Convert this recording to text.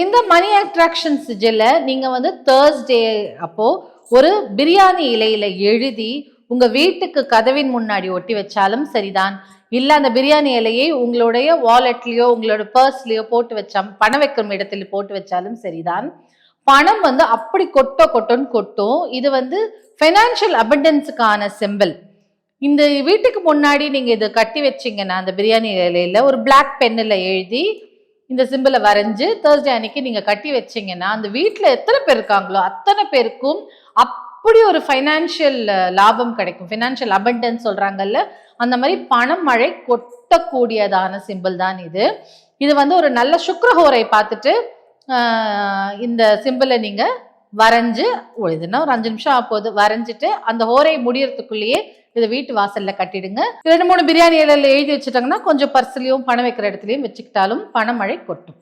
இந்த மணி அட்ராக்ஷன் சிஜில நீங்க வந்து தேர்ஸ்டே அப்போ ஒரு பிரியாணி இலையில எழுதி உங்க வீட்டுக்கு கதவின் முன்னாடி ஒட்டி வச்சாலும் சரிதான், இல்ல அந்த பிரியாணி இலையை உங்களுடைய வாலெட்லயோ உங்களோட பர்ஸ்லயோ போட்டு வச்சா, பணம் வைக்கும் இடத்துல போட்டு வச்சாலும் சரிதான், பணம் வந்து அப்படி கொட்டோன்னு கொட்டும். இது வந்து ஃபைனான்சியல் அபண்டன்ஸுக்கான சிம்பிள். இந்த வீட்டுக்கு முன்னாடி நீங்க இதை கட்டி வச்சீங்கன்னா அந்த பிரியாணி இலையில ஒரு பிளாக் பென்னில் எழுதி இந்த சிம்பிளை வரைஞ்சு தேர்ஸ்டே அன்னைக்கு நீங்க கட்டி வச்சீங்கன்னா அந்த வீட்டுல எத்தனை பேர் இருக்காங்களோ அத்தனை பேருக்கும் அப்படி ஒரு ஃபைனான்சியல் லாபம் கிடைக்கும். ஃபைனான்சியல் அபண்டன்ஸ் சொல்றாங்கல்ல, அந்த மாதிரி பணம் மழை கொட்டக்கூடியதான சிம்பிள் தான் இது. இது வந்து ஒரு நல்ல சுக்ரஹோரை பார்த்துட்டு இந்த சிம்பிளை நீங்க வரைஞ்சு இதுன்னா ஒரு 5 நிமிஷம் ஆகுது, வரைஞ்சிட்டு அந்த ஹோரை முடியறதுக்குள்ளேயே இதை வீட்டு வாசல்ல கட்டிடுங்க. 2-3 பிரியாணி இலையில எழுதி வச்சுட்டாங்கன்னா கொஞ்சம் பர்ஸ்லயும் பணம் வைக்கிற இடத்துலயும் வச்சுக்கிட்டாலும் பணமழை கொட்டும்.